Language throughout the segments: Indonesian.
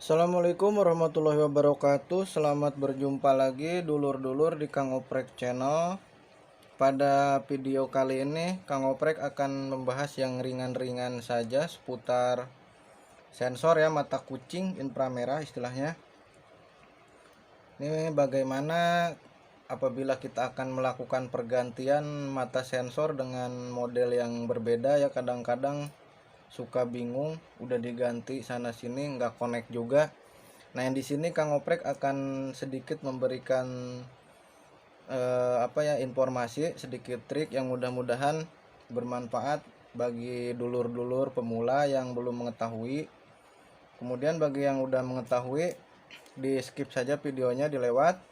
Assalamualaikum warahmatullahi wabarakatuh. Selamat berjumpa lagi dulur-dulur di Kang Oprek Channel. Pada video kali ini Kang Oprek akan membahas yang ringan-ringan saja seputar sensor ya, mata kucing inframerah istilahnya. Ini bagaimana apabila kita akan melakukan pergantian mata sensor dengan model yang berbeda ya, kadang-kadang suka bingung, udah diganti sana sini nggak connect juga. Nah, yang di sini Kang Oprek akan sedikit memberikan informasi, sedikit trik yang mudah-mudahan bermanfaat bagi dulur-dulur pemula yang belum mengetahui. Kemudian bagi yang udah mengetahui, di skip saja videonya, dilewat.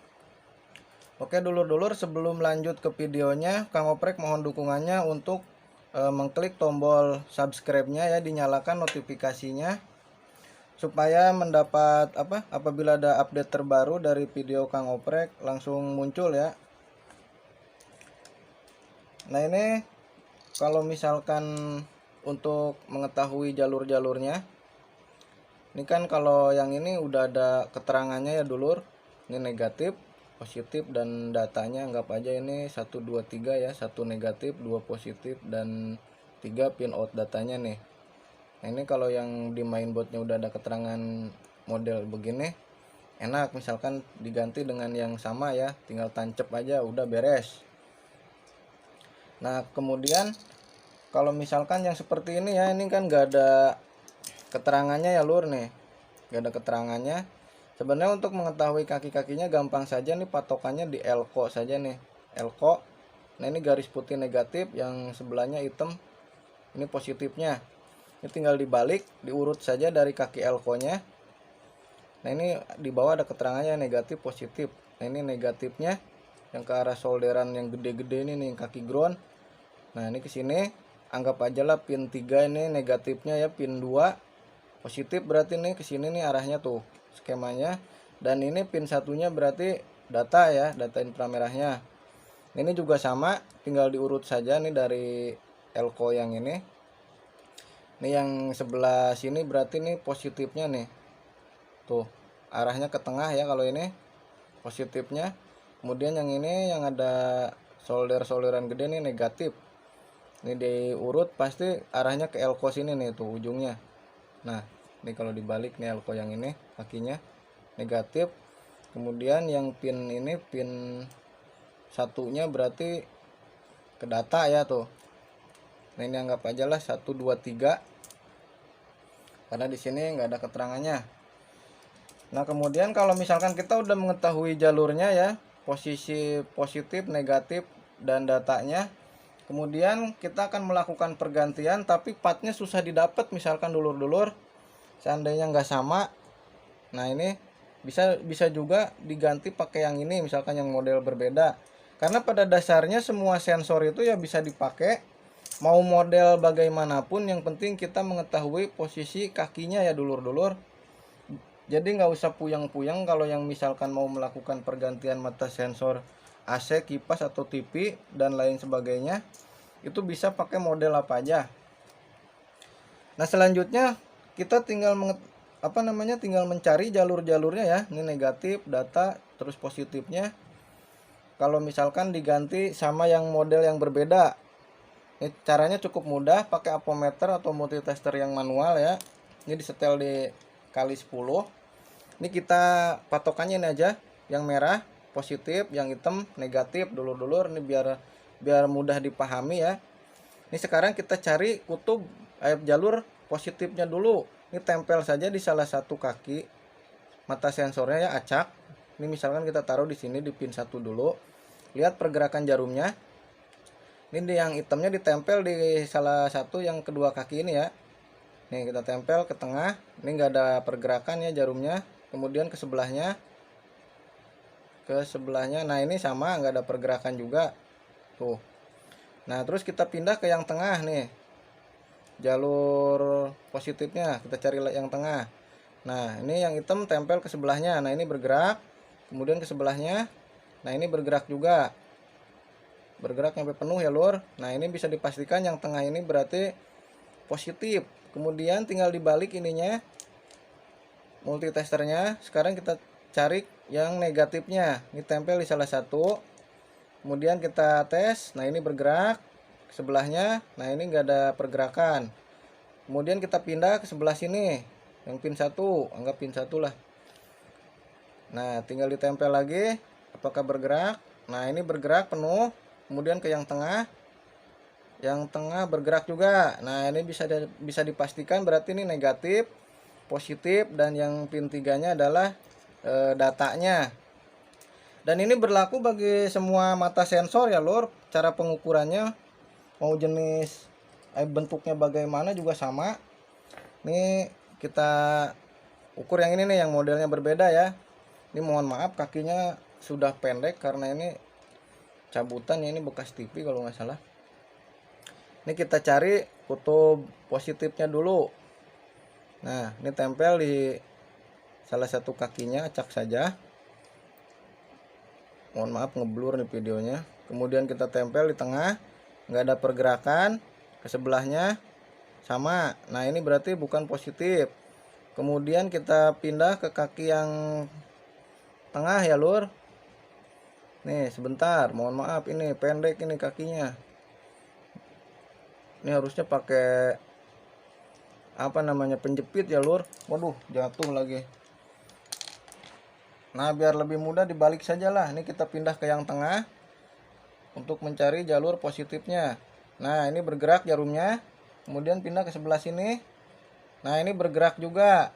Oke dulur-dulur, sebelum lanjut ke videonya, Kang Oprek mohon dukungannya untuk mengklik tombol subscribe-nya ya, dinyalakan notifikasinya supaya mendapat apabila ada update terbaru dari video Kang Oprek langsung muncul ya. Nah, ini kalau misalkan untuk mengetahui jalur-jalurnya, ini kan kalau yang ini udah ada keterangannya ya dulur. Ini negatif, positif, dan datanya anggap aja ini 1 2 3 ya, 1 negatif, 2 positif, dan 3 pin out datanya nih. Nah, ini kalau yang di mainboardnya udah ada keterangan model begini, enak misalkan diganti dengan yang sama ya, tinggal tancap aja udah beres. Nah, kemudian kalau misalkan yang seperti ini ya, ini kan gak ada keterangannya ya lur nih, gak ada keterangannya. Sebenarnya untuk mengetahui kaki-kakinya gampang saja nih, patokannya di elko saja nih, elko. Nah, ini garis putih negatif, yang sebelahnya hitam ini positifnya. Ini tinggal dibalik, diurut saja dari kaki elko-nya. Nah, ini di bawah ada keterangannya negatif, positif. Nah, ini negatifnya yang ke arah solderan yang gede-gede ini nih, kaki ground. Nah, ini ke sini anggap aja lah pin 3 ini negatifnya ya, pin 2 positif, berarti nih ke sini nih arahnya tuh skemanya. Dan ini pin satunya berarti data ya, data inframerahnya. Ini juga sama, tinggal diurut saja nih dari elko yang ini. Ini yang sebelah sini berarti nih positifnya nih. Tuh, arahnya ke tengah ya kalau ini positifnya. Kemudian yang ini yang ada solderan gede nih negatif. Ini diurut pasti arahnya ke elko sini nih tuh ujungnya. Nah, ini kalau dibalik nih elko yang ini kakinya negatif. Kemudian yang pin ini pin satunya berarti ke data ya tuh. Nah, ini anggap aja lah 1 2 3 karena di sini nggak ada keterangannya. Nah, kemudian kalau misalkan kita udah mengetahui jalurnya ya, posisi positif, negatif, dan datanya, kemudian kita akan melakukan pergantian, tapi partnya susah didapat misalkan dulur-dulur, seandainya nggak sama. Nah, ini bisa juga diganti pakai yang ini, misalkan yang model berbeda. Karena pada dasarnya semua sensor itu ya bisa dipakai, mau model bagaimanapun, yang penting kita mengetahui posisi kakinya ya dulur-dulur. Jadi nggak usah puyang-puyang kalau yang misalkan mau melakukan pergantian mata sensor AC, kipas, atau TV dan lain sebagainya, itu bisa pakai model apa aja. Nah, selanjutnya kita tinggal tinggal mencari jalur-jalurnya ya. Ini negatif, data, terus positifnya. Kalau misalkan diganti sama yang model yang berbeda, ini caranya cukup mudah, pakai apometer atau multitester yang manual ya. Ini disetel di kali 10. Ini kita patokannya ini aja, yang merah positif, yang hitam negatif dulur-dulur. Ini biar mudah dipahami ya. Ini sekarang kita cari kutub jalur positifnya dulu. Ini tempel saja di salah satu kaki mata sensornya ya, acak. Ini misalkan kita taruh di sini di pin 1 dulu. Lihat pergerakan jarumnya. Ini yang hitamnya ditempel di salah satu yang kedua kaki ini ya. Nih kita tempel ke tengah. Ini enggak ada pergerakan ya jarumnya. Kemudian ke sebelahnya. Nah, ini sama, enggak ada pergerakan juga. Tuh. Nah, terus kita pindah ke yang tengah nih. Jalur positifnya kita cari yang tengah. Nah, ini yang hitam tempel ke sebelahnya. Nah, ini bergerak. Kemudian ke sebelahnya. Nah, ini bergerak juga. Bergerak sampai penuh ya lur. Nah, ini bisa dipastikan yang tengah ini berarti positif. Kemudian tinggal dibalik ininya. multitesternya. Sekarang kita cari yang negatifnya. Ini tempel di salah satu. Kemudian kita tes. Nah ini bergerak ke sebelahnya. Nah ini enggak ada pergerakan. Kemudian kita pindah ke sebelah sini, yang pin 1, anggap pin 1 lah. Nah tinggal ditempel lagi, apakah bergerak. Nah ini bergerak penuh. Kemudian ke yang tengah bergerak juga. Nah ini bisa dipastikan berarti ini negatif, positif, dan yang pin 3 nya adalah datanya. Dan ini berlaku bagi semua mata sensor ya lur. Cara pengukurannya mau jenis bentuknya bagaimana juga sama. Ini kita ukur yang ini nih, yang modelnya berbeda ya. Ini mohon maaf kakinya sudah pendek karena ini cabutan ya, ini bekas TV kalau nggak salah. Ini kita cari kutub positifnya dulu. Nah ini tempel di salah satu kakinya, acak saja. Mohon maaf ngeblur nih videonya. Kemudian kita tempel di tengah, nggak ada pergerakan. Ke sebelahnya sama. Nah ini berarti bukan positif. Kemudian kita pindah ke kaki yang tengah ya lur. Nih sebentar, mohon maaf ini pendek ini kakinya. Ini harusnya pakai apa namanya, penjepit ya lur. Waduh jatuh lagi. Nah biar lebih mudah dibalik saja lah. Ini kita pindah ke yang tengah untuk mencari jalur positifnya. Nah ini bergerak jarumnya. Kemudian pindah ke sebelah sini. Nah ini bergerak juga.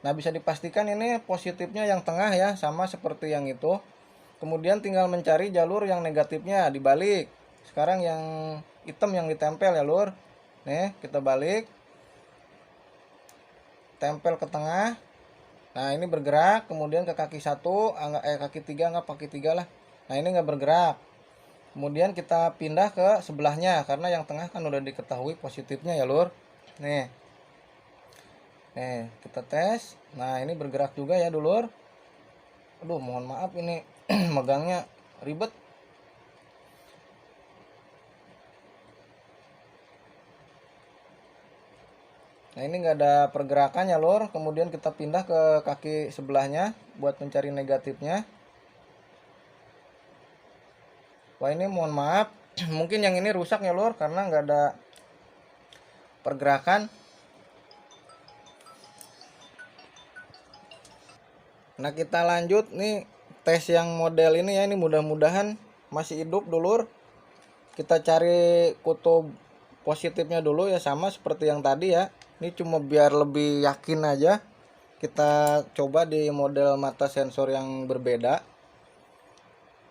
Nah bisa dipastikan ini positifnya yang tengah ya, sama seperti yang itu. Kemudian tinggal mencari jalur yang negatifnya, dibalik. Sekarang yang hitam yang ditempel ya lur. Nih kita balik, tempel ke tengah. Nah ini bergerak. Kemudian ke kaki 1, kaki 3, anggap kaki 3 lah. Nah ini nggak bergerak. Kemudian kita pindah ke sebelahnya, karena yang tengah kan udah diketahui positifnya ya lur. Nih kita tes. Nah ini bergerak juga ya dulur. Aduh mohon maaf ini megangnya ribet. Nah ini nggak ada pergerakan ya lur. Kemudian kita pindah ke kaki sebelahnya buat mencari negatifnya. Wah ini mohon maaf mungkin yang ini rusak ya lur, karena nggak ada pergerakan. Nah kita lanjut nih tes yang model ini ya. Ini mudah-mudahan masih hidup dulur. Kita cari kutub positifnya dulu ya, sama seperti yang tadi ya. Ini cuma biar lebih yakin aja. Kita coba di model mata sensor yang berbeda.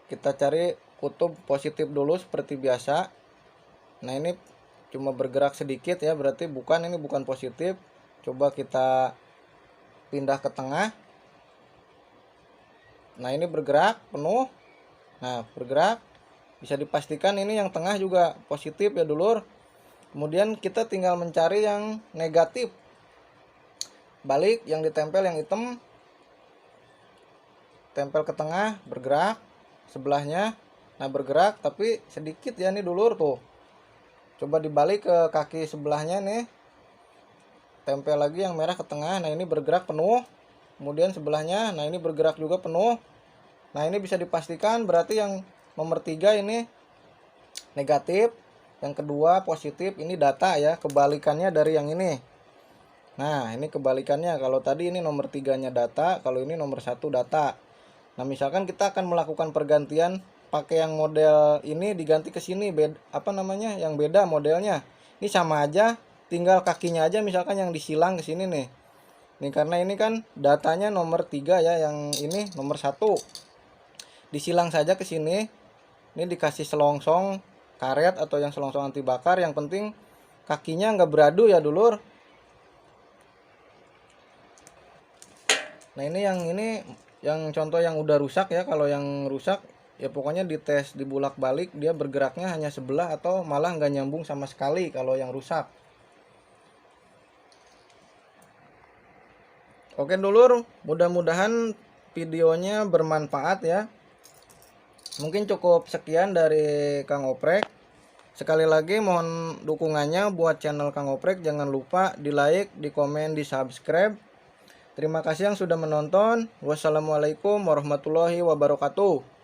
Kita cari kutub positif dulu seperti biasa. Nah ini cuma bergerak sedikit ya, berarti ini bukan positif. Coba kita pindah ke tengah. Nah ini bergerak penuh. Nah bergerak, bisa dipastikan ini yang tengah juga positif ya dulur. Kemudian kita tinggal mencari yang negatif. Balik yang ditempel yang hitam, tempel ke tengah, bergerak sebelahnya. Nah bergerak tapi sedikit ya nih dulur tuh. Coba dibalik ke kaki sebelahnya nih, tempel lagi yang merah ke tengah. Nah ini bergerak penuh. Kemudian sebelahnya, nah ini bergerak juga penuh. Nah ini bisa dipastikan berarti yang nomor 3 ini negatif, yang kedua positif. Ini data ya, kebalikannya dari yang ini. Nah ini kebalikannya, kalau tadi ini nomor 3 nya data, kalau ini nomor 1 data. Nah misalkan kita akan melakukan pergantian, pakai yang model ini diganti ke sini, yang beda modelnya. Ini sama aja, tinggal kakinya aja misalkan yang disilang ke sini nih. Ini karena ini kan datanya nomor 3 ya, yang ini nomor 1. Disilang saja ke sini. Ini dikasih selongsong karet atau yang selongsong anti bakar, yang penting kakinya nggak beradu ya dulur. Nah ini yang contoh yang udah rusak ya. Kalau yang rusak ya pokoknya dites dibulak balik, dia bergeraknya hanya sebelah atau malah nggak nyambung sama sekali kalau yang rusak. Oke dulur, mudah-mudahan videonya bermanfaat ya. Mungkin cukup sekian dari Kang Oprek. Sekali lagi mohon dukungannya buat channel Kang Oprek. Jangan lupa di like, di komen, di subscribe. Terima kasih yang sudah menonton. Wassalamualaikum warahmatullahi wabarakatuh.